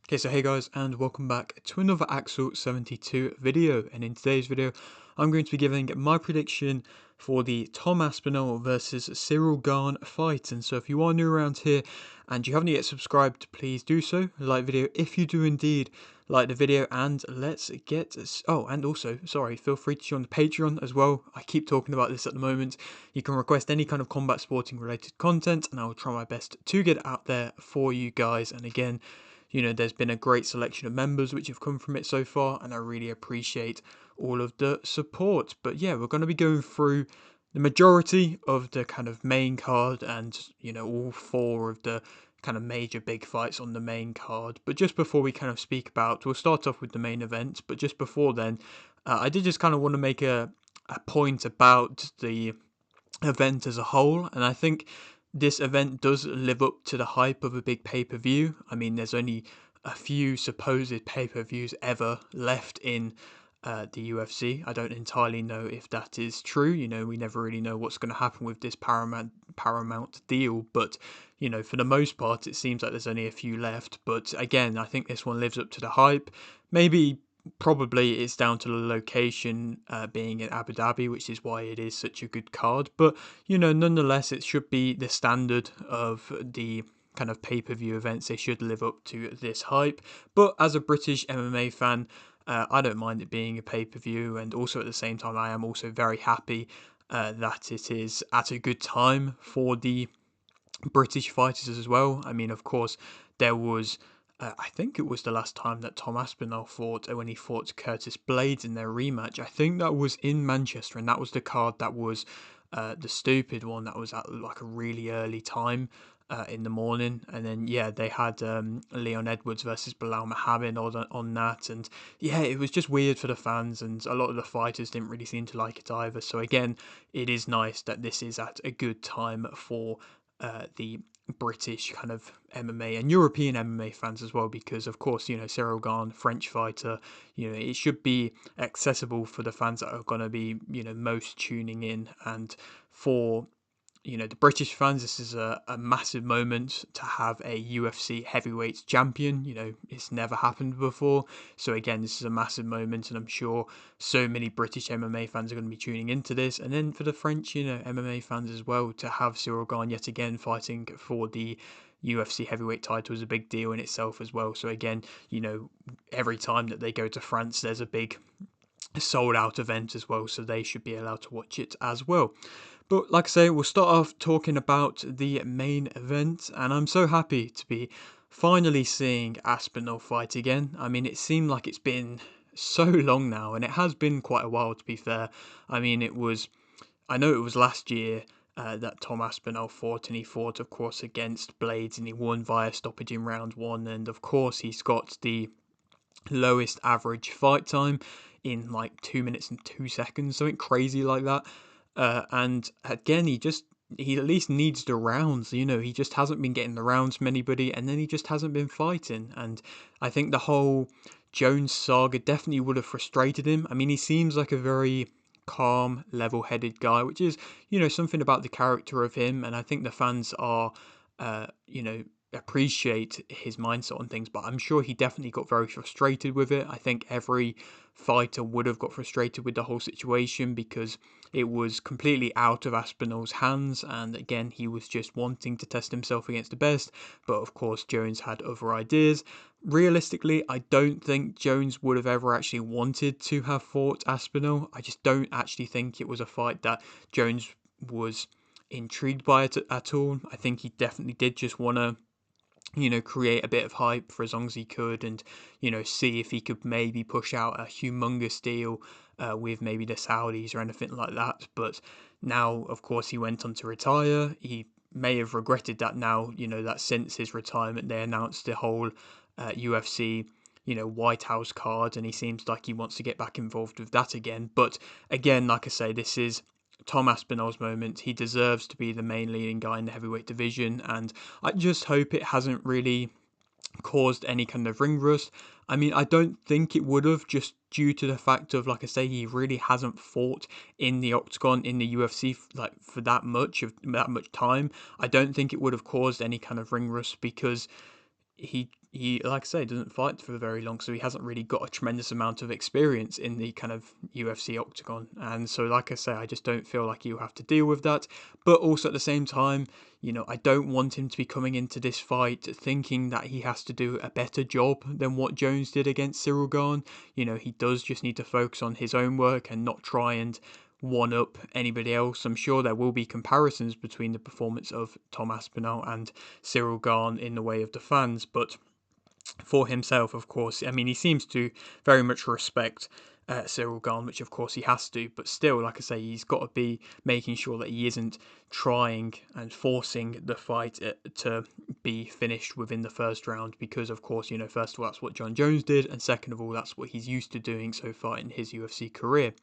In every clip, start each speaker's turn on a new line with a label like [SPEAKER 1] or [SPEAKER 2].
[SPEAKER 1] Okay, so hey guys, and welcome back to another Axel 72 video. And in today's video, I'm going to be giving my prediction for the Tom Aspinall versus Ciryl Gane fight. And so if you are new around here and you haven't yet subscribed, please do so. Like the video if you do indeed like the video, and let's get... Oh, and also, sorry, feel free to join the Patreon as well. I keep talking about this at the moment. You can request any kind of combat sporting related content, and I will try my best to get it out there for you guys. And again, there's been a great selection of members which have come from it so far, and I really appreciate all of the support. But yeah, we're going to be going through the majority of the kind of main card and, all four of the kind of major big fights on the main card. But just before we kind of speak about, we'll start off with the main event. But just before then, I did just kind of want to make a point about the event as a whole, and I think this event does live up to the hype of a big pay-per-view. I mean, there's only a few supposed pay-per-views ever left in the UFC. I don't entirely know if that is true. We never really know what's going to happen with this Paramount deal, but for the most part, it seems like there's only a few left. But again, I think this one lives up to the hype. Maybe probably it's down to the location being in Abu Dhabi, which is why it is such a good card. But nonetheless, it should be the standard of the kind of pay-per-view events. They should live up to this hype. But as a British MMA fan, I don't mind it being a pay-per-view, and also at the same time, I am also very happy that it is at a good time for the British fighters as well. I mean, of course, there was I think it was the last time that Tom Aspinall fought, when he fought Curtis Blades in their rematch. I think that was in Manchester, and that was the card that was the stupid one that was at like a really early time in the morning. And then yeah, they had Leon Edwards versus Bilal Muhammad on that, and yeah, it was just weird for the fans, and a lot of the fighters didn't really seem to like it either. So again, it is nice that this is at a good time for the British kind of MMA and European MMA fans as well, because of course, Ciryl Gane, French fighter, it should be accessible for the fans that are going to be, most tuning in. And for the British fans, this is a massive moment to have a UFC heavyweight champion. It's never happened before. So again, this is a massive moment, and I'm sure so many British MMA fans are going to be tuning into this. And then for the French, MMA fans as well, to have Ciryl Gane yet again fighting for the UFC heavyweight title is a big deal in itself as well. So again, every time that they go to France, there's a big sold out event as well, so they should be allowed to watch it as well. But like I say, we'll start off talking about the main event, and I'm so happy to be finally seeing Aspinall fight again. I mean, it seemed like it's been so long now, and it has been quite a while, to be fair. I mean, I know it was last year that Tom Aspinall fought, and he fought, of course, against Blades, and he won via stoppage in round one, and of course, he's got the lowest average fight time in like 2 minutes and 2 seconds, something crazy like that. And again, he at least needs the rounds. He just hasn't been getting the rounds from anybody, and then he just hasn't been fighting. And I think the whole Jones saga definitely would have frustrated him. I mean, he seems like a very calm, level-headed guy, which is, something about the character of him, and I think the fans are, appreciate his mindset on things, but I'm sure he definitely got very frustrated with it. I think every fighter would have got frustrated with the whole situation, because it was completely out of Aspinall's hands, and again, he was just wanting to test himself against the best. But of course, Jones had other ideas. Realistically, I don't think Jones would have ever actually wanted to have fought Aspinall. I just don't actually think it was a fight that Jones was intrigued by it at all. I think he definitely did just want to create a bit of hype for as long as he could, and, see if he could maybe push out a humongous deal with maybe the Saudis or anything like that. But now, of course, he went on to retire. He may have regretted that now, that since his retirement, they announced the whole UFC, White House card, and he seems like he wants to get back involved with that again. But again, like I say, this is Tom Aspinall's moment. He deserves to be the main leading guy in the heavyweight division, and I just hope it hasn't really caused any kind of ring rust. I mean, I don't think it would have, just due to the fact of, like I say, he really hasn't fought in the octagon in the UFC like for that much time. I don't think it would have caused any kind of ring rust, because he, like I say, doesn't fight for very long, so he hasn't really got a tremendous amount of experience in the kind of UFC octagon. And so, like I say, I just don't feel like you have to deal with that. But also at the same time, I don't want him to be coming into this fight thinking that he has to do a better job than what Jones did against Ciryl Gane. He does just need to focus on his own work and not try and one up anybody else. I'm sure there will be comparisons between the performance of Tom Aspinall and Ciryl Gane in the way of the fans, but for himself, of course, I mean, he seems to very much respect Ciryl Gane, which of course he has to, but still, like I say, he's got to be making sure that he isn't trying and forcing the fight to be finished within the first round, because of course, first of all, that's what Jon Jones did, and second of all, that's what he's used to doing so far in his UFC career.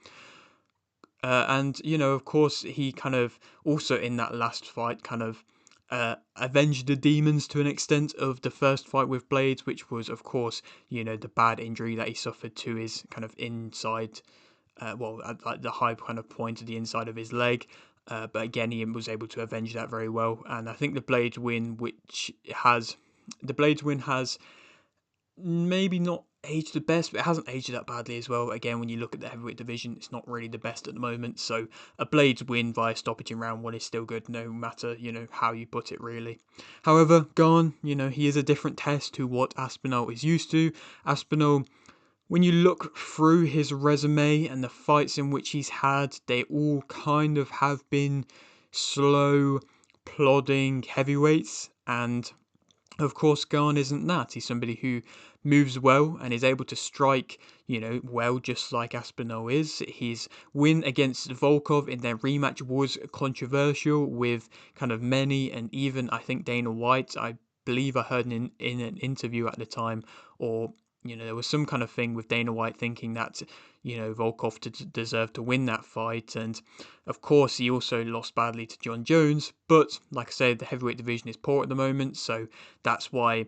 [SPEAKER 1] And, of course, he kind of also in that last fight kind of avenged the demons to an extent of the first fight with Blades, which was, of course, the bad injury that he suffered to his kind of inside, at like the high kind of point of the inside of his leg. But again, he was able to avenge that very well. And I think the Blades win, has maybe not aged the best, but it hasn't aged that badly as well. Again, when you look at the heavyweight division, it's not really the best at the moment. So a Blades win via stoppage in round one is still good, no matter, how you put it really. However, Gane, he is a different test to what Aspinall is used to. Aspinall, when you look through his resume and the fights in which he's had, they all kind of have been slow, plodding heavyweights, and of course, Gane isn't that. He's somebody who moves well and is able to strike, well, just like Aspinall is. His win against Volkov in their rematch was controversial with kind of many, and even I think Dana White, I believe I heard in an interview at the time, or there was some kind of thing with Dana White thinking that, Volkov deserved to win that fight. And of course, he also lost badly to Jon Jones. But like I said, the heavyweight division is poor at the moment. So that's why,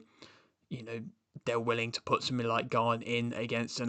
[SPEAKER 1] they're willing to put something like Gane in against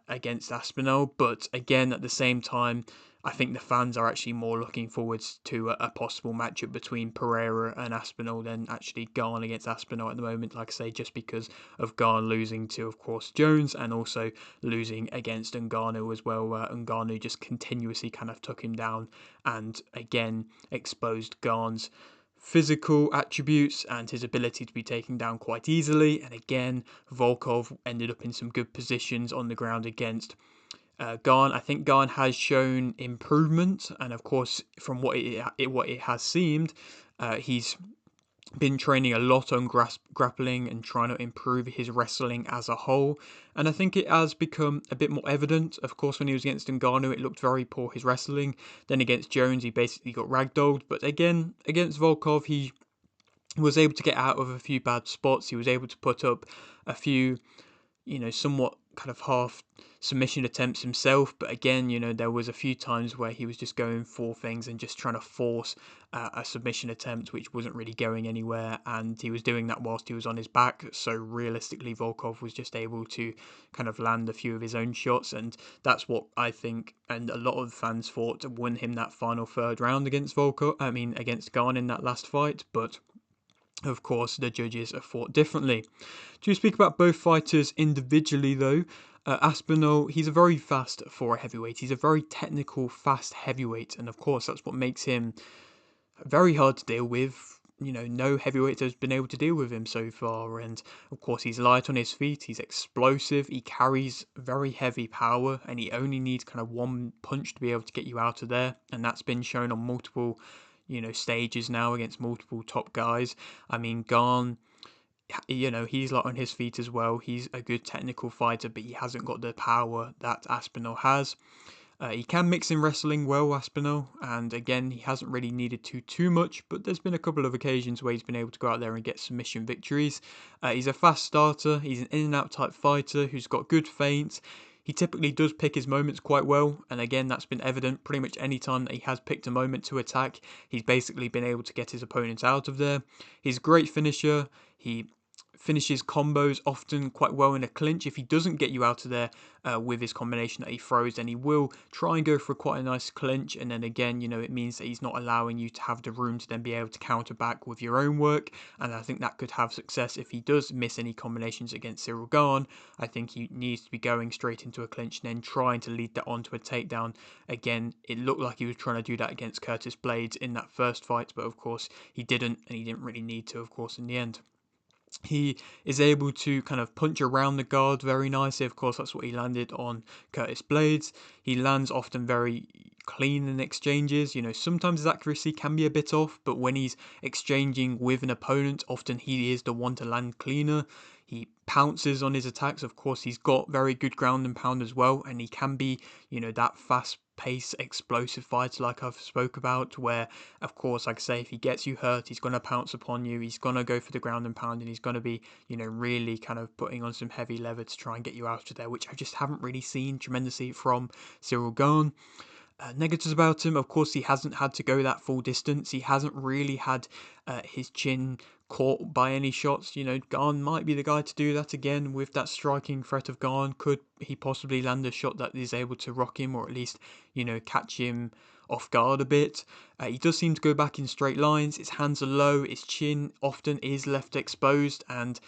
[SPEAKER 1] against Aspinall. But again, at the same time, I think the fans are actually more looking forwards to a possible matchup between Pereira and Aspinall than actually Gane against Aspinall at the moment. Like I say, just because of Gane losing to, of course, Jones, and also losing against Ngannou as well, where Ngannou just continuously kind of took him down and again exposed Gane's physical attributes and his ability to be taken down quite easily. And again, Volkov ended up in some good positions on the ground against Gane. I think Gane has shown improvement, and of course, from what it has seemed, he's been training a lot on grappling and trying to improve his wrestling as a whole. And I think it has become a bit more evident. Of course, when he was against Ngannou, it looked very poor, his wrestling. Then against Jones, he basically got ragdolled. But again, against Volkov, he was able to get out of a few bad spots. He was able to put up a few, somewhat kind of half submission attempts himself, but again, there was a few times where he was just going for things and just trying to force a submission attempt which wasn't really going anywhere, and he was doing that whilst he was on his back. So realistically, Volkov was just able to kind of land a few of his own shots, and that's what I think and a lot of fans thought won him that final third round against against Gane in that last fight. But of course, the judges have thought differently. To speak about both fighters individually, though, Aspinall, he's a very fast for a heavyweight. He's a very technical, fast heavyweight, and of course, that's what makes him very hard to deal with. No heavyweight has been able to deal with him so far, and of course, he's light on his feet, he's explosive, he carries very heavy power, and he only needs kind of one punch to be able to get you out of there, and that's been shown on multiple stages now against multiple top guys. I mean, Gane, he's light on his feet as well. He's a good technical fighter, but he hasn't got the power that Aspinall has. He can mix in wrestling well, Aspinall, and again, he hasn't really needed to too much, but there's been a couple of occasions where he's been able to go out there and get submission victories. He's a fast starter, he's an in-and-out type fighter who's got good feints. He typically does pick his moments quite well, and again, that's been evident pretty much any time that he has picked a moment to attack. He's basically been able to get his opponents out of there. He's a great finisher. He finishes combos often quite well in a clinch. If he doesn't get you out of there with his combination that he throws, then he will try and go for quite a nice clinch, and then again, it means that he's not allowing you to have the room to then be able to counter back with your own work, and I think that could have success if he does miss any combinations against Ciryl Gane. I think he needs to be going straight into a clinch and then trying to lead that onto a takedown. Again, it looked like he was trying to do that against Curtis Blaydes in that first fight, but of course he didn't, and he didn't really need to, of course, in the end. He is able to kind of punch around the guard very nicely. Of course, that's what he landed on Curtis Blaydes. He lands often very clean in exchanges. Sometimes his accuracy can be a bit off, but when he's exchanging with an opponent, often he is the one to land cleaner. He pounces on his attacks. Of course, he's got very good ground and pound as well, and he can be, that fast pace explosive fighter like I've spoke about, where of course, like I say, if he gets you hurt, he's going to pounce upon you, he's going to go for the ground and pound, and he's going to be really kind of putting on some heavy leather to try and get you out of there, which I just haven't really seen tremendously from Ciryl Gane. Negatives about him, of course, he hasn't had to go that full distance. He hasn't really had his chin caught by any shots. Gane might be the guy to do that again with that striking threat of Gane. Could he possibly land a shot that is able to rock him, or at least, catch him off guard a bit? He does seem to go back in straight lines. His hands are low. His chin often is left exposed, and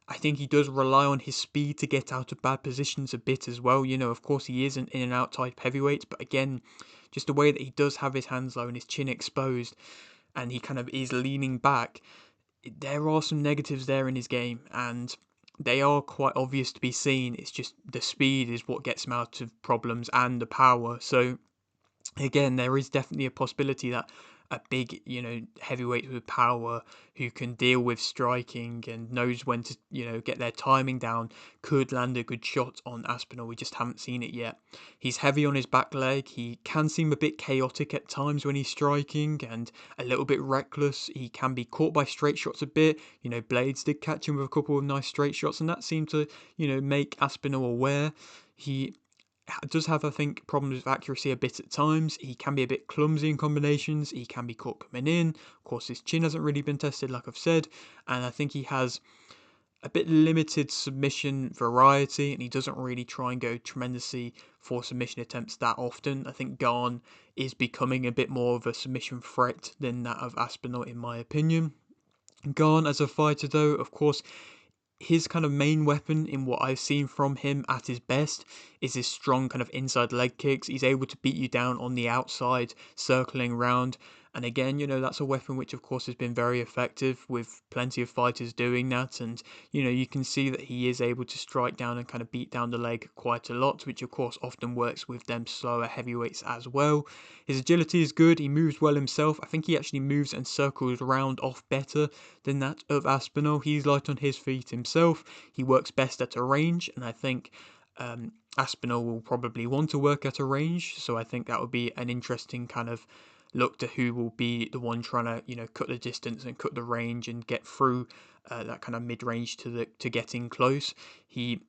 [SPEAKER 1] I think he does rely on his speed to get out of bad positions a bit as well. Of course, he is an in and out type heavyweight, but again, just the way that he does have his hands low and his chin exposed, and he kind of is leaning back, there are some negatives there in his game, and they are quite obvious to be seen. It's just the speed is what gets him out of problems, and the power. So again, there is definitely a possibility that a big, heavyweight with power who can deal with striking and knows when to, get their timing down could land a good shot on Aspinall. We just haven't seen it yet. He's heavy on his back leg. He can seem a bit chaotic at times when he's striking and a little bit reckless. He can be caught by straight shots a bit. Blaydes did catch him with a couple of nice straight shots, and that seemed to, make Aspinall aware. He does have, I think, problems with accuracy a bit at times. He can be a bit clumsy in combinations. He can be caught coming in. Of course, his chin hasn't really been tested, like I've said. And I think he has a bit limited submission variety, and he doesn't really try and go tremendously for submission attempts that often. I think Gane is becoming a bit more of a submission threat than that of Aspinall, in my opinion. Gane as a fighter, though, of course, his kind of main weapon in what I've seen from him at his best is his strong kind of inside leg kicks. He's able to beat you down on the outside, circling around. And again, that's a weapon which, of course, has been very effective with plenty of fighters doing that. And, you can see that he is able to strike down and kind of beat down the leg quite a lot, which, of course, often works with them slower heavyweights as well. His agility is good. He moves well himself. I think he actually moves and circles around off better than that of Aspinall. He's light on his feet himself. He works best at a range, and I think Aspinall will probably want to work at a range. So I think that would be an interesting kind of look to who will be the one trying to cut the distance and cut the range and get through that kind of mid-range to getting close. He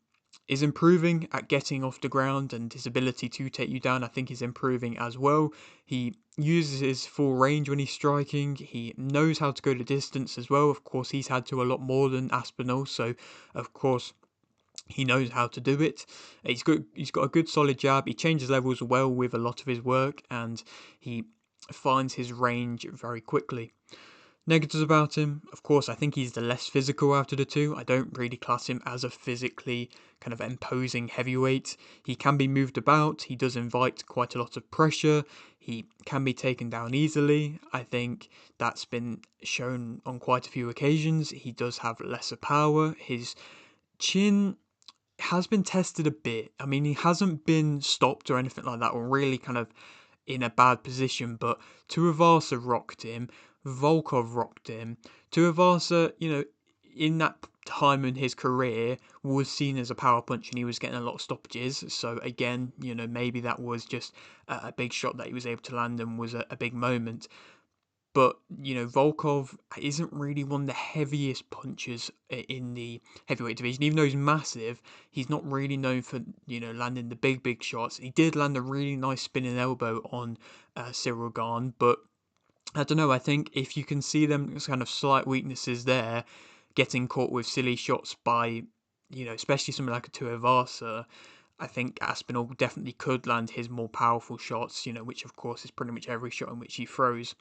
[SPEAKER 1] is improving at getting off the ground, and his ability to take you down, I think, is improving as well. He uses his full range when he's striking. He knows how to go the distance as well. Of course, he's had to a lot more than Aspinall, so of course he knows how to do it. He's got a good solid jab. He changes levels well with a lot of his work, and he finds his range very quickly. Negatives about him, of course, I think he's the less physical out of the two. I don't really class him as a physically kind of imposing heavyweight. He can be moved about. He does invite quite a lot of pressure. He can be taken down easily. I think that's been shown on quite a few occasions. He does have lesser power. His chin has been tested a bit. I mean, he hasn't been stopped or anything like that, or really kind of in a bad position, but Tuivasa rocked him, Volkov rocked him. Tuivasa, in that time in his career was seen as a power punch, and he was getting a lot of stoppages. So again, maybe that was just a big shot that he was able to land and was a big moment. But, Volkov isn't really one of the heaviest punchers in the heavyweight division. Even though he's massive, he's not really known for, landing the big shots. He did land a really nice spinning elbow on Ciryl Gane, but I don't know, I think if you can see them as kind of slight weaknesses there, getting caught with silly shots by, especially something like a Tuivasa. I think Aspinall definitely could land his more powerful shots, which of course is pretty much every shot in which he throws.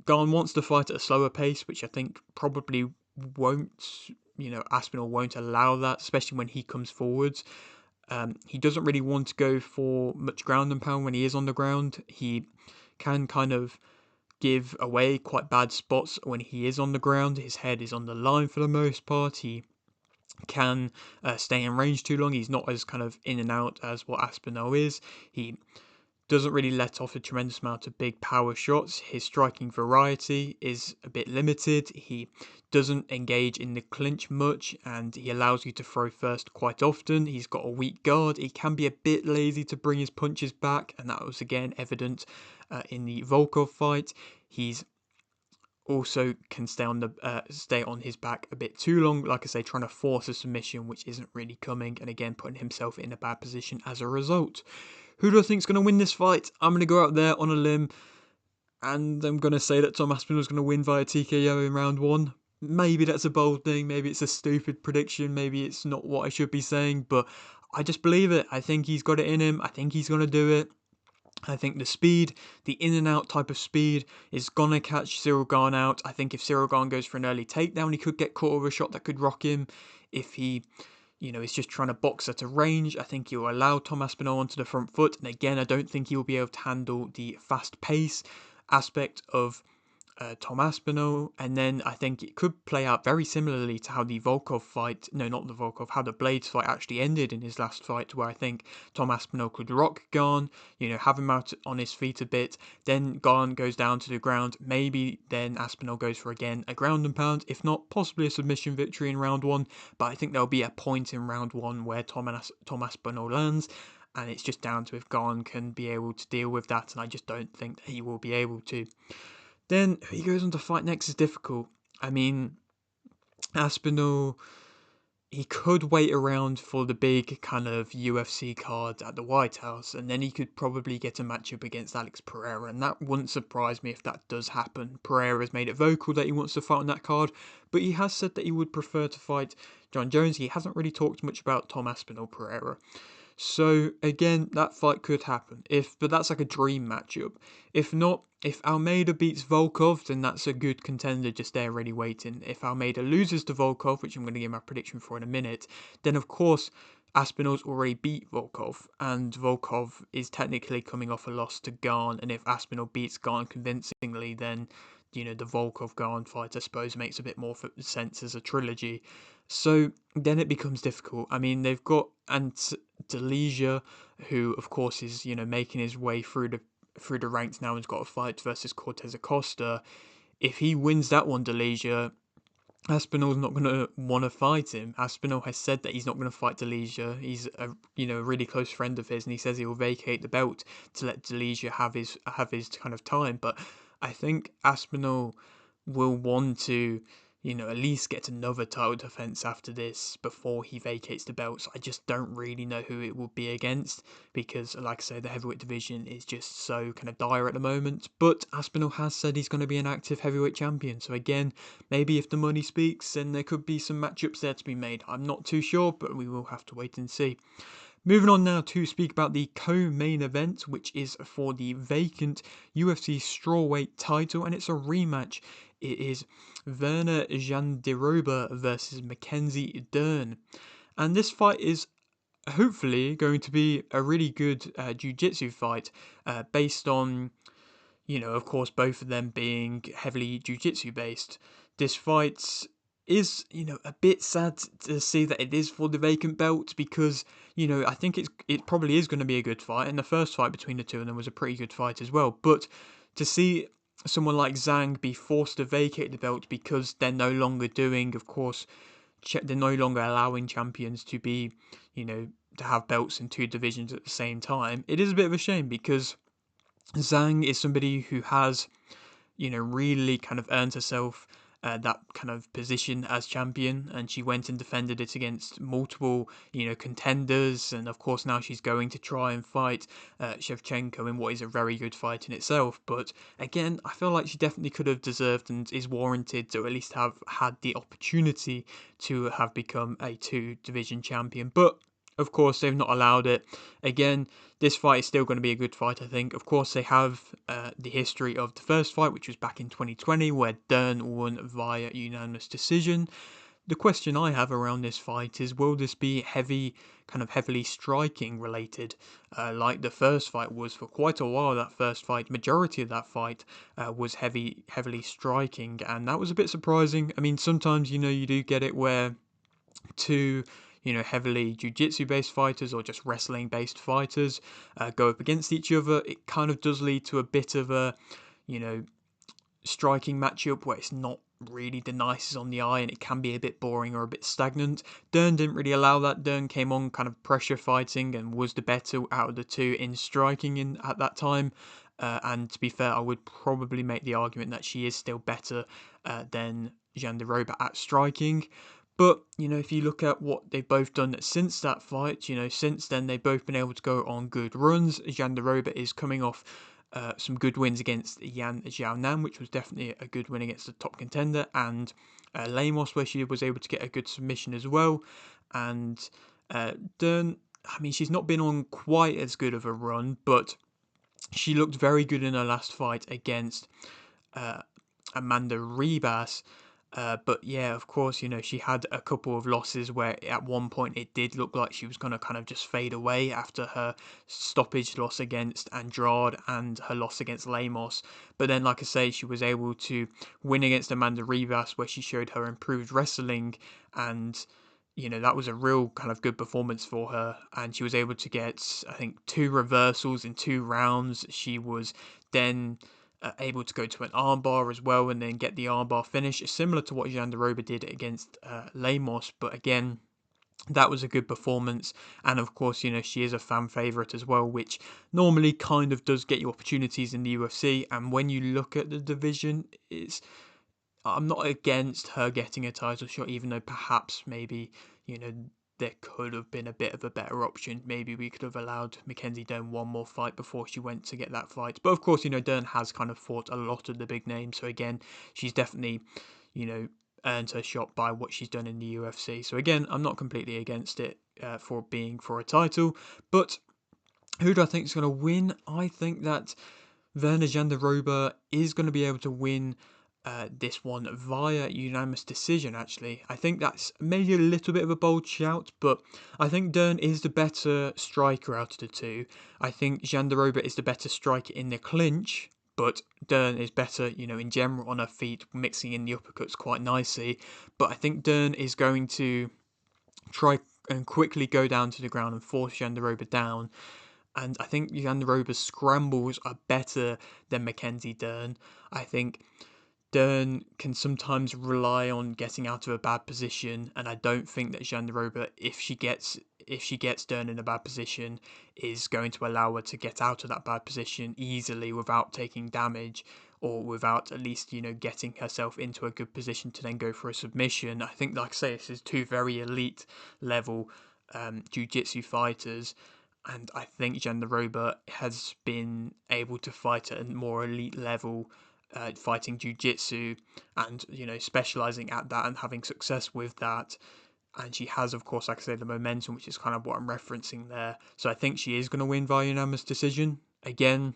[SPEAKER 1] Gane wants to fight at a slower pace, which I think probably won't, Aspinall won't allow that, especially when he comes forwards. He doesn't really want to go for much ground and pound when he is on the ground. He can kind of give away quite bad spots when he is on the ground. His head is on the line for the most part. He can stay in range too long. He's not as kind of in and out as what Aspinall is. He doesn't really let off a tremendous amount of big power shots. His striking variety is a bit limited. He doesn't engage in the clinch much, and he allows you to throw first quite often. He's got a weak guard. He can be a bit lazy to bring his punches back, and that was again evident in the Volkov fight. He's also can stay on his back a bit too long, like I say, trying to force a submission which isn't really coming, and again putting himself in a bad position as a result. Who do I think is going to win this fight? I'm going to go out there on a limb, and I'm going to say that Tom Aspinall is going to win via TKO in round 1. Maybe that's a bold thing, maybe it's a stupid prediction, maybe it's not what I should be saying, but I just believe it. I think he's got it in him, I think he's going to do it. I think the speed, the in and out type of speed, is going to catch Ciryl Gane out. I think if Ciryl Gane goes for an early takedown, he could get caught with a shot that could rock him. If he, is just trying to box at a range, I think he'll allow Tom Aspinall onto the front foot. And again, I don't think he'll be able to handle the fast pace aspect of Tom Aspinall, and then I think it could play out very similarly to how the Volkov fight, no, not the Volkov, how the Blades fight actually ended in his last fight, where I think Tom Aspinall could rock Gane, have him out on his feet a bit, then Gane goes down to the ground, maybe then Aspinall goes for again a ground and pound, if not possibly a submission victory in round 1, but I think there'll be a point in round 1 where Tom Aspinall lands, and it's just down to if Gane can be able to deal with that, and I just don't think that he will be able to. Then who he goes on to fight next is difficult. I mean, Aspinall, he could wait around for the big kind of UFC card at the White House, and then he could probably get a matchup against Alex Pereira, and that wouldn't surprise me if that does happen. Pereira's made it vocal that he wants to fight on that card, but he has said that he would prefer to fight Jon Jones. He hasn't really talked much about Tom Aspinall Pereira. So again, that fight could happen. But that's like a dream matchup. If not, if Almeida beats Volkov, then that's a good contender just there ready waiting. If Almeida loses to Volkov, which I'm going to give my prediction for in a minute, then of course Aspinall's already beat Volkov, and Volkov is technically coming off a loss to Gane, and if Aspinall beats Gane convincingly, then the Volkov Gane fight, I suppose, makes a bit more sense as a trilogy. So then it becomes difficult. I mean, they've got Delija, who of course is making his way through the ranks now, and's got a fight versus Cortez Acosta. If he wins that one, Delija, Aspinall's not going to want to fight him. Aspinall has said that he's not going to fight Delija. He's a really close friend of his, and he says he will vacate the belt to let Delija have his kind of time. But I think Aspinall will want to at least get another title defense after this before he vacates the belt. So I just don't really know who it will be against, because like I say, the heavyweight division is just so kind of dire at the moment. But Aspinall has said he's going to be an active heavyweight champion, so again, maybe if the money speaks, then there could be some matchups there to be made. I'm not too sure, but we will have to wait and see. Moving on now to speak about the co-main event, which is for the vacant UFC strawweight title, and it's a rematch. It is Virna Jandiroba versus Mackenzie Dern. And this fight is hopefully going to be a really good jiu-jitsu fight, based on, of course, both of them being heavily jiu-jitsu based. This fight is, a bit sad to see that it is for the vacant belt, because, I think it probably is going to be a good fight, and the first fight between the two of them was a pretty good fight as well. But to see someone like Zhang be forced to vacate the belt because they're no longer doing, of course, they're no longer allowing champions to be, to have belts in two divisions at the same time, it is a bit of a shame, because Zhang is somebody who has, really kind of earned herself that kind of position as champion, and she went and defended it against multiple, contenders. And of course, now she's going to try and fight Shevchenko in what is a very good fight in itself. But again, I feel like she definitely could have deserved and is warranted to at least have had the opportunity to have become a two-division champion. But of course, they've not allowed it. Again, this fight is still going to be a good fight, I think. Of course, they have the history of the first fight, which was back in 2020, where Dern won via unanimous decision. The question I have around this fight is, will this be heavily striking related, like the first fight was for quite a while? That first fight, majority of that fight was heavily striking, and that was a bit surprising. I mean, sometimes, you do get it where two heavily jiu-jitsu based fighters or just wrestling based fighters go up against each other. It kind of does lead to a bit of a you know striking matchup where it's not really the nicest on the eye, and it can be a bit boring or a bit stagnant. Dern didn't really allow that. Dern came on kind of pressure fighting and was the better out of the two in striking at that time. And to be fair, I would probably make the argument that she is still better than Jandiroba at striking. But, if you look at what they've both done since that fight, since then they've both been able to go on good runs. Jandiroba is coming off some good wins against Yan Xiaonan, which was definitely a good win against the top contender, and Lemos, where she was able to get a good submission as well. And Dern, I mean, she's not been on quite as good of a run, but she looked very good in her last fight against Amanda Ribas. But yeah, of course, she had a couple of losses where at one point it did look like she was going to kind of just fade away after her stoppage loss against Andrade and her loss against Lemos. But then, like I say, she was able to win against Amanda Ribas, where she showed her improved wrestling, and that was a real kind of good performance for her. And she was able to get, I think, 2 reversals in 2 rounds. She was then able to go to an armbar as well and then get the armbar finish, similar to what Jandiroba did against Lemos. But again, that was a good performance. And of course, she is a fan favourite as well, which normally kind of does get you opportunities in the UFC. And when you look at the division, I'm not against her getting a title shot, even though perhaps maybe, there could have been a bit of a better option. Maybe we could have allowed Mackenzie Dern one more fight before she went to get that fight. But of course, Dern has kind of fought a lot of the big names. So again, she's definitely, earned her shot by what she's done in the UFC. So again, I'm not completely against it for being for a title. But who do I think is going to win? I think that Virna Jandiroba is going to be able to win this one via unanimous decision, actually. I think that's maybe a little bit of a bold shout, but I think Dern is the better striker out of the two. I think Jandiroba is the better striker in the clinch, but Dern is better, in general on her feet, mixing in the uppercuts quite nicely. But I think Dern is going to try and quickly go down to the ground and force Jandiroba down. And I think Jandiroba's scrambles are better than Mackenzie Dern. I think Dern can sometimes rely on getting out of a bad position, and I don't think that Jandiroba, if she gets Dern in a bad position, is going to allow her to get out of that bad position easily without taking damage, or without at least getting herself into a good position to then go for a submission. I think, like I say, this is 2 very elite level jiu-jitsu fighters. And I think Jandiroba has been able to fight at a more elite level, fighting jiu-jitsu and, specialising at that and having success with that. And she has, of course, like I say, the momentum, which is kind of what I'm referencing there. So I think she is going to win via unanimous decision. Again,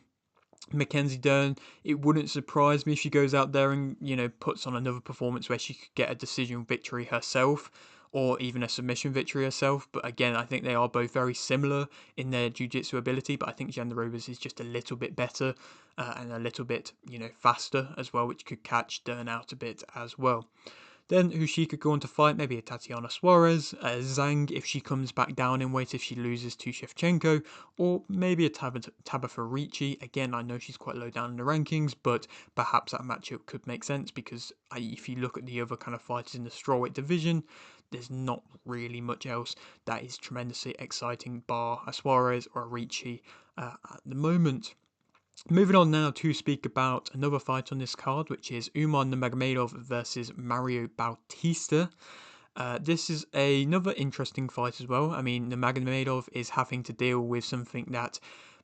[SPEAKER 1] Mackenzie Dern, it wouldn't surprise me if she goes out there and, puts on another performance where she could get a decision victory herself, or even a submission victory herself. But again, I think they are both very similar in their jiu-jitsu ability, but I think Jandiroba's is just a little bit better and a little bit, faster as well, which could catch Dern out a bit as well. Then who she could go on to fight, maybe a Tatiana Suarez, a Zhang if she comes back down in weight if she loses to Shevchenko, or maybe a Tabitha Ricci. Again, I know she's quite low down in the rankings, but perhaps that matchup could make sense because if you look at the other kind of fighters in the strawweight division, there's not really much else that is tremendously exciting bar a Suarez or a Ricci at the moment. Moving on now to speak about another fight on this card, which is Umar Nurmagomedov versus Mario Bautista. This is another interesting fight as well. I mean, Nurmagomedov is having to deal with something that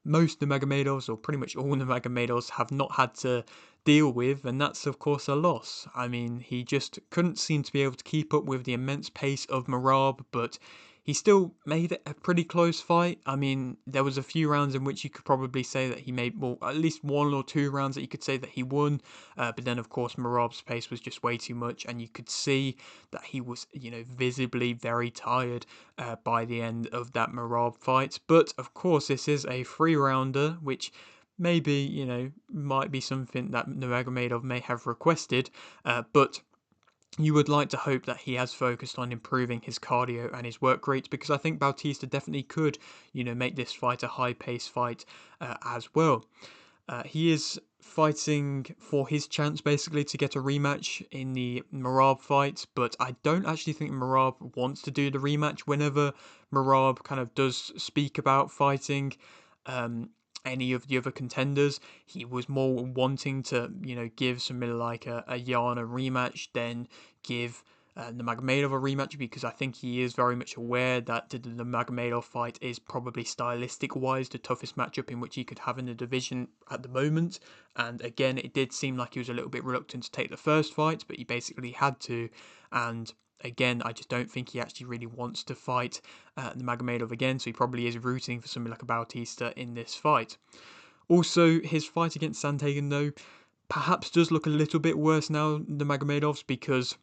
[SPEAKER 1] most Nurmagomedovs, or pretty much all Nurmagomedovs, have not had to deal with, and that's of course a loss. I mean, he just couldn't seem to be able to keep up with the immense pace of Merab, but he still made it a pretty close fight. I mean, there was a few rounds in which you could probably say that he made, well, at least 1 or 2 rounds that you could say that he won. But then, of course, Merab's pace was just way too much, and you could see that he was, visibly very tired by the end of that Merab fight. But of course, this is a 3-rounder, which maybe, might be something that Nurmagomedov may have requested, but you would like to hope that he has focused on improving his cardio and his work rate, because I think Bautista definitely could, make this fight a high-paced fight as well. He is fighting for his chance basically to get a rematch in the Merab fight, but I don't actually think Merab wants to do the rematch. Whenever Merab kind of does speak about fighting any of the other contenders, he was more wanting to, give somebody like a Jan a rematch than give Nurmagomedov a rematch, because I think he is very much aware that the Nurmagomedov fight is probably stylistic wise the toughest matchup in which he could have in the division at the moment. And again, it did seem like he was a little bit reluctant to take the first fight, but he basically had to. And again, I just don't think he actually really wants to fight Nurmagomedov again, so he probably is rooting for somebody like a Bautista in this fight. Also, his fight against Sandhagen, though, perhaps does look a little bit worse now than Magomedov's, because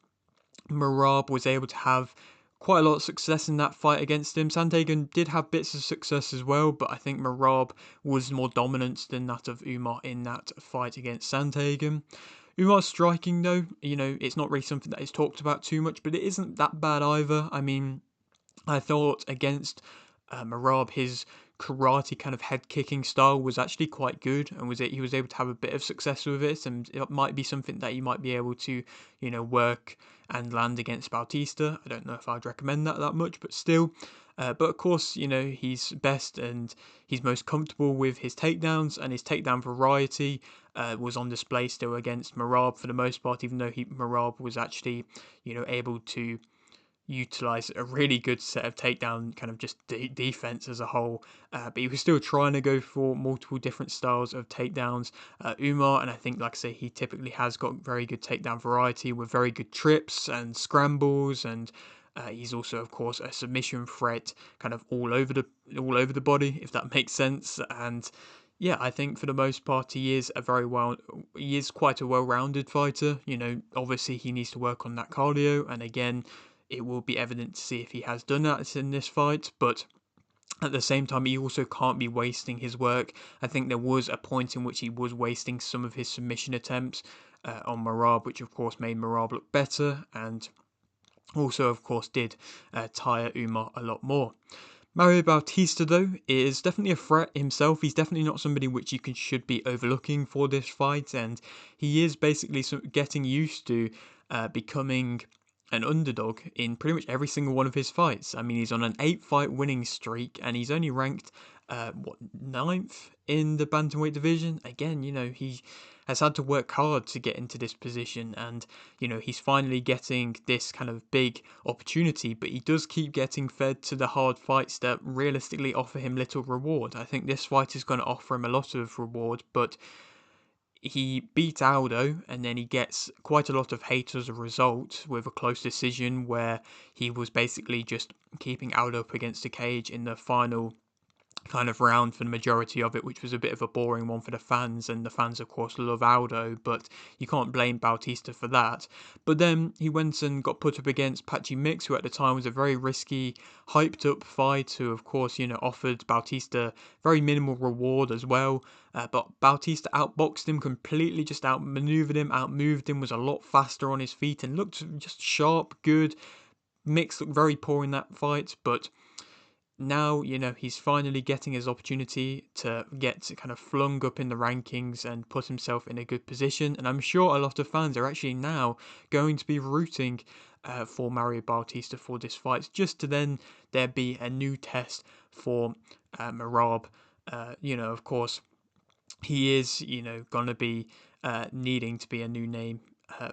[SPEAKER 1] Merab was able to have quite a lot of success in that fight against him. Sandhagen did have bits of success as well, but I think Merab was more dominant than that of Umar in that fight against Sandhagen. Umar's striking, though, it's not really something that is talked about too much, but it isn't that bad either. I mean, I thought against Merab, his karate kind of head kicking style was actually quite good, and he was able to have a bit of success with it, and it might be something that you might be able to, work and land against Bautista. I don't know if I'd recommend that much, but still. But of course, he's best and he's most comfortable with his takedowns, and his takedown variety was on display still against Merab for the most part, even though Merab was actually, able to utilize a really good set of takedown kind of just defense as a whole, but he was still trying to go for multiple different styles of takedowns. Umar, and I think, like I say, he typically has got very good takedown variety with very good trips and scrambles, and he's also, of course, a submission threat kind of all over the body, if that makes sense. And yeah, I think for the most part he is quite a well-rounded fighter. Obviously he needs to work on that cardio, and again, it will be evident to see if he has done that in this fight, but at the same time, he also can't be wasting his work. I think there was a point in which he was wasting some of his submission attempts on Merab, which of course made Merab look better, and also, of course, did tire Umar a lot more. Mario Bautista, though, is definitely a threat himself. He's definitely not somebody which should be overlooking for this fight, and he is basically getting used to becoming an underdog in pretty much every single one of his fights. I mean, he's on an 8-fight winning streak, and he's only ranked ninth in the bantamweight division. Again, he has had to work hard to get into this position, and he's finally getting this kind of big opportunity, but he does keep getting fed to the hard fights that realistically offer him little reward. I think this fight is going to offer him a lot of reward, but he beat Aldo, and then he gets quite a lot of hate as a result with a close decision where he was basically just keeping Aldo up against the cage in the final kind of round for the majority of it, which was a bit of a boring one for the fans, and the fans of course love Aldo, but you can't blame Bautista for that. But then he went and got put up against Patchy Mix, who at the time was a very risky, hyped up fight, who of course, offered Bautista very minimal reward as well, but Bautista outboxed him completely, just outmaneuvered him, outmoved him, was a lot faster on his feet, and looked just sharp, good. Mix looked very poor in that fight, but now, he's finally getting his opportunity to get kind of flung up in the rankings and put himself in a good position. And I'm sure a lot of fans are actually now going to be rooting for Mario Bautista for this fight, just to then there be a new test for Merab. Of course, he is, going to be needing to be a new name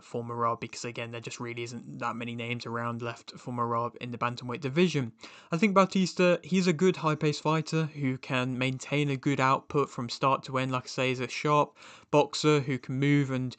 [SPEAKER 1] for Marab, because again, there just really isn't that many names around left for Marab in the bantamweight division. I think Bautista, he's a good high-paced fighter who can maintain a good output from start to end. Like I say, he's a sharp boxer who can move and,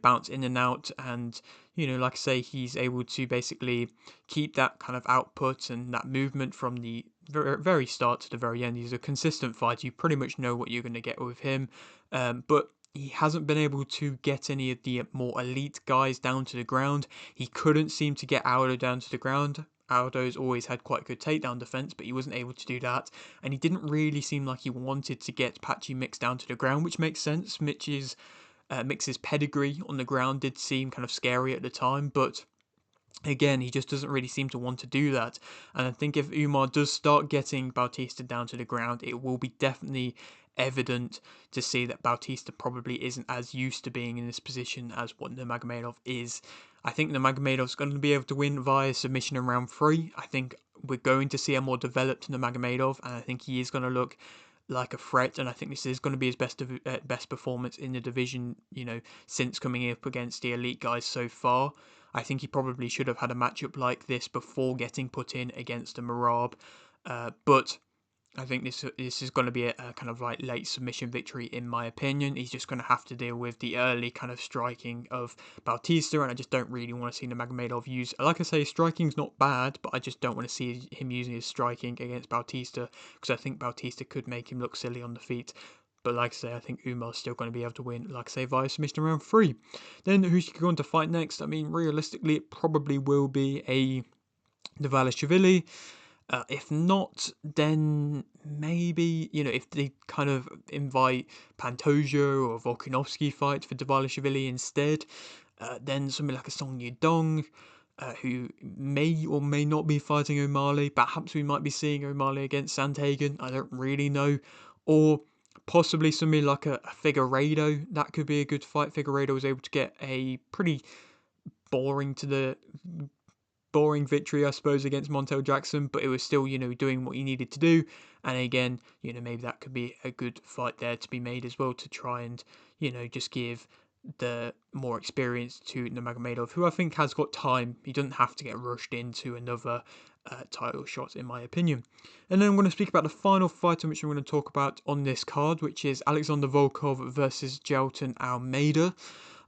[SPEAKER 1] bounce in and out, and like I say, he's able to basically keep that kind of output and that movement from the very start to the very end. He's a consistent fighter. You pretty much know what you're going to get with him. But he hasn't been able to get any of the more elite guys down to the ground. He couldn't seem to get Aldo down to the ground. Aldo's always had quite good takedown defense, but he wasn't able to do that. And he didn't really seem like he wanted to get Patchy Mix down to the ground, which makes sense. Mix's pedigree on the ground did seem kind of scary at the time, but again, he just doesn't really seem to want to do that. And I think if Umar does start getting Bautista down to the ground, it will be definitely evident to see that Bautista probably isn't as used to being in this position as what Nurmagomedov is. I think Nurmagomedov's going to be able to win via submission in round 3. I think we're going to see a more developed Nurmagomedov, and I think he is going to look like a threat, and I think this is going to be his best performance in the division, since coming up against the elite guys so far. I think he probably should have had a matchup like this before getting put in against a Marab, but I think this is going to be a kind of like late submission victory in my opinion. He's just going to have to deal with the early kind of striking of Bautista, and I just don't really want to see Nurmagomedov use. Like I say, striking's not bad, but I just don't want to see him using his striking against Bautista, because I think Bautista could make him look silly on the feet. But like I say, I think Umar's still going to be able to win, like I say, via submission round 3. Then who's going to fight next? I mean, realistically, it probably will be a Dvalishvili. If not, then maybe, if they kind of invite Pantoja or Volkanovski fight for Dvalishvili instead, then something like a Song Yudong, who may or may not be fighting O'Malley. Perhaps we might be seeing O'Malley against Sandhagen. I don't really know. Or possibly somebody like a Figueiredo. That could be a good fight. Figueiredo was able to get a pretty boring to the boring victory, I suppose, against Montel Jackson, but it was still, doing what he needed to do. And again, maybe that could be a good fight there to be made as well, to try and, just give the more experience to Nurmagomedov, who I think has got time. He doesn't have to get rushed into another title shot, in my opinion. And then I'm going to speak about the final fight in which I'm going to talk about on this card, which is Alexander Volkov versus Jailton Almeida.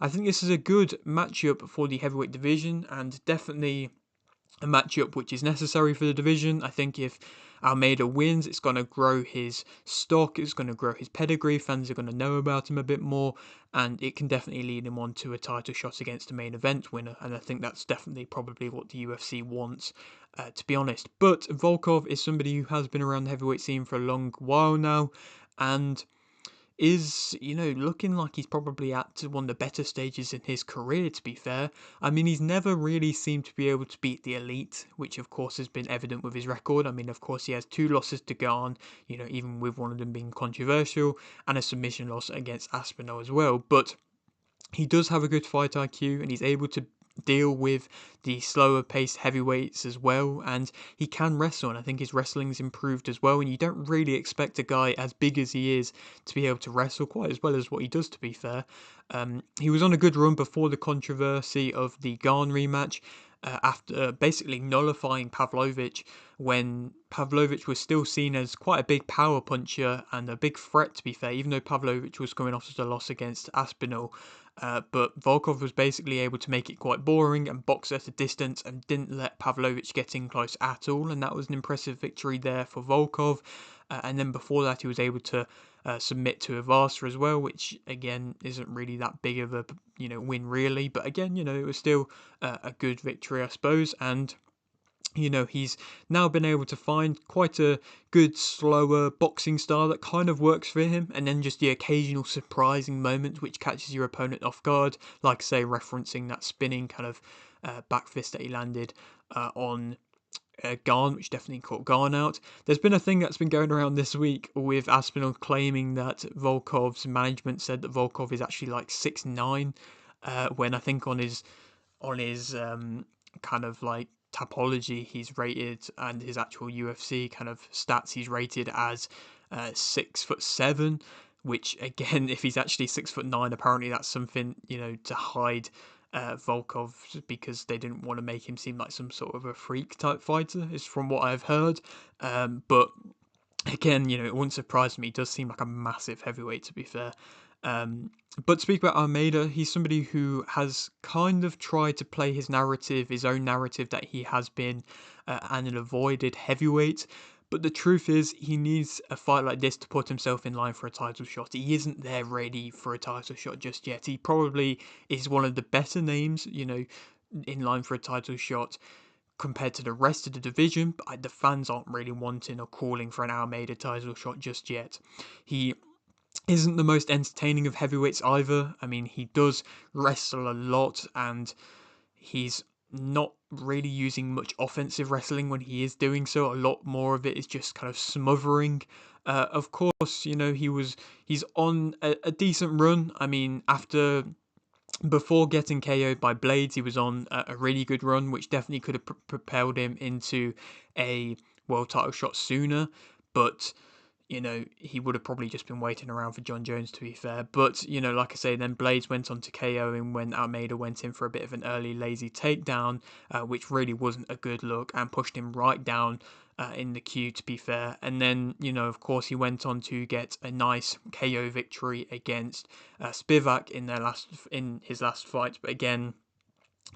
[SPEAKER 1] I think this is a good matchup for the heavyweight division, and definitely a matchup which is necessary for the division. I think if Almeida wins, it's going to grow his stock, it's going to grow his pedigree, fans are going to know about him a bit more, and it can definitely lead him on to a title shot against a main event winner, and I think that's definitely probably what the UFC wants, to be honest. But Volkov is somebody who has been around the heavyweight scene for a long while now, and is, looking like he's probably at one of the better stages in his career, to be fair. I mean, he's never really seemed to be able to beat the elite, which of course has been evident with his record. I mean, of course, he has 2 losses to Gane, even with one of them being controversial, and a submission loss against Aspinall as well. But he does have a good fight IQ, and he's able to deal with the slower paced heavyweights as well, and he can wrestle, and I think his wrestling's improved as well, and you don't really expect a guy as big as he is to be able to wrestle quite as well as what he does, to be fair. He was on a good run before the controversy of the Gane rematch, after basically nullifying Pavlovich, when Pavlovich was still seen as quite a big power puncher and a big threat, to be fair, even though Pavlovich was coming off as a loss against Aspinall. But Volkov was basically able to make it quite boring and box at a distance, and didn't let Pavlovich get in close at all, and that was an impressive victory there for Volkov. And then before that, he was able to submit to Avasa as well, which again isn't really that big of a win really, but again it was still a good victory, I suppose. And he's now been able to find quite a good, slower boxing style that kind of works for him, and then just the occasional surprising moment which catches your opponent off guard, like, say, referencing that spinning kind of back fist that he landed on Gane, which definitely caught Gane out. There's been a thing that's been going around this week with Aspinall claiming that Volkov's management said that Volkov is actually like 6'9", when I think on his kind of like Tapology he's rated, and his actual UFC kind of stats he's rated as 6'7". which again, if he's actually 6'9", apparently that's something, to hide Volkov, because they didn't want to make him seem like some sort of a freak type fighter, is from what I've heard. But again, it wouldn't surprise me. He does seem like a massive heavyweight, to be fair. But to speak about Almeida, he's somebody who has kind of tried to play his own narrative, that he has been an avoided heavyweight. But the truth is, he needs a fight like this to put himself in line for a title shot. He isn't there ready for a title shot just yet. He probably is one of the better names, in line for a title shot compared to the rest of the division, but the fans aren't really wanting or calling for an Almeida title shot just yet. He isn't the most entertaining of heavyweights either. I mean, he does wrestle a lot, and he's not really using much offensive wrestling when he is doing so. A lot more of it is just kind of smothering. Of course, he's on a decent run. I mean, before getting KO'd by Blades, he was on a really good run, which definitely could have propelled him into a world title shot sooner. But he would have probably just been waiting around for Jon Jones, to be fair. But, like I say, then Blades went on to KO him when Almeida went in for a bit of an early lazy takedown, which really wasn't a good look, and pushed him right down in the queue, to be fair. And then, of course, he went on to get a nice KO victory against Spivak in his last fight. But again,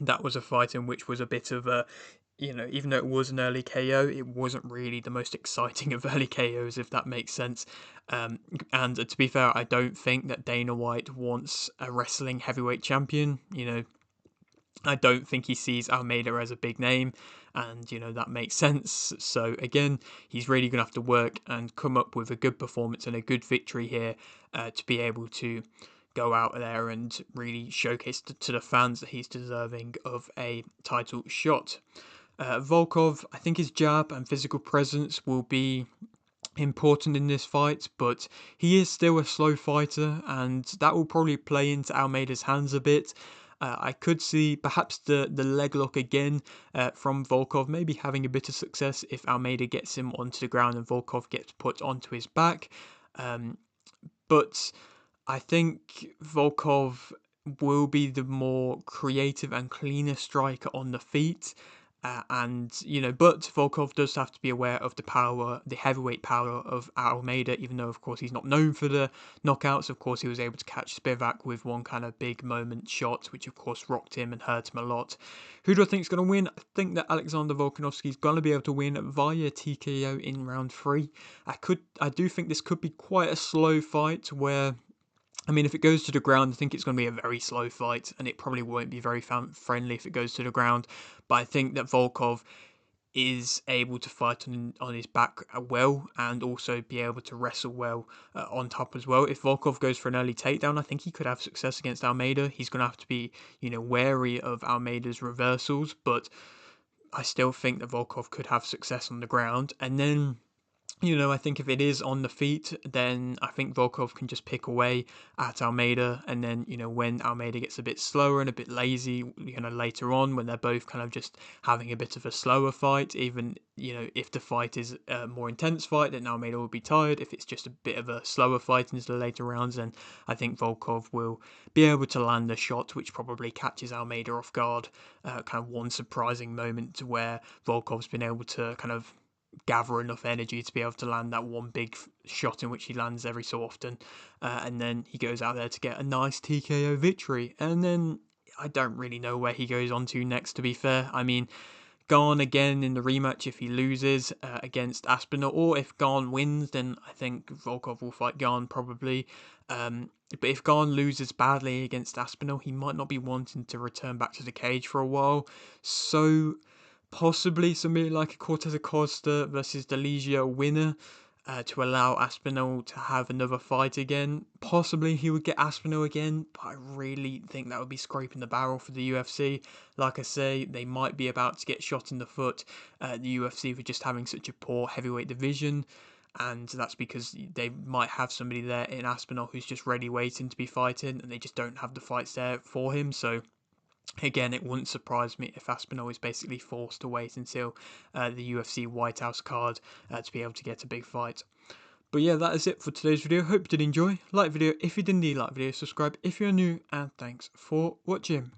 [SPEAKER 1] that was a fight in which was a bit of a, even though it was an early KO, it wasn't really the most exciting of early KOs, if that makes sense. And to be fair, I don't think that Dana White wants a wrestling heavyweight champion. I don't think he sees Almeida as a big name, and that makes sense. So again, he's really going to have to work and come up with a good performance and a good victory here to be able to go out there and really showcase to the fans that he's deserving of a title shot. Volkov, I think his jab and physical presence will be important in this fight, but he is still a slow fighter, and that will probably play into Almeida's hands a bit. I could see perhaps the leg lock again from Volkov maybe having a bit of success if Almeida gets him onto the ground and Volkov gets put onto his back. But I think Volkov will be the more creative and cleaner striker on the feet. But Volkov does have to be aware of the heavyweight power of Almeida, even though, of course, he's not known for the knockouts. Of course, he was able to catch Spivak with one kind of big moment shot, which, of course, rocked him and hurt him a lot. Who do I think is going to win? I think that Alexander Volkanovski is going to be able to win via TKO in round 3. I do think this could be quite a slow fight where, I mean, if it goes to the ground, I think it's going to be a very slow fight, and it probably won't be very fan-friendly if it goes to the ground. But I think that Volkov is able to fight on his back well, and also be able to wrestle well on top as well. If Volkov goes for an early takedown, I think he could have success against Almeida. He's going to have to be, wary of Almeida's reversals, but I still think that Volkov could have success on the ground. And then, I think if it is on the feet, then I think Volkov can just pick away at Almeida. And then, when Almeida gets a bit slower and a bit lazy, later on, when they're both kind of just having a bit of a slower fight, even, if the fight is a more intense fight, then Almeida will be tired. If it's just a bit of a slower fight into the later rounds, then I think Volkov will be able to land a shot which probably catches Almeida off guard. Kind of one surprising moment where Volkov's been able to kind of gather enough energy to be able to land that one big shot in which he lands every so often, and then he goes out there to get a nice TKO victory. And then I don't really know where he goes on to next, to be fair. I mean, Gane again in the rematch if he loses against Aspinall, or if Gane wins, then I think Volkov will fight Gane probably. But if Gane loses badly against Aspinall, he might not be wanting to return back to the cage for a while. So possibly somebody like a Cortez Acosta versus Delizio winner to allow Aspinall to have another fight again. Possibly he would get Aspinall again, but I really think that would be scraping the barrel for the UFC. Like I say, they might be about to get shot in the foot, the UFC, for just having such a poor heavyweight division. And that's because they might have somebody there in Aspinall who's just ready waiting to be fighting, and they just don't have the fights there for him. So again, it wouldn't surprise me if Aspinall is basically forced to wait until the UFC White House card to be able to get a big fight. But yeah, that is it for today's video. Hope you did enjoy. Like video if you did indeed like video, subscribe if you're new, and thanks for watching.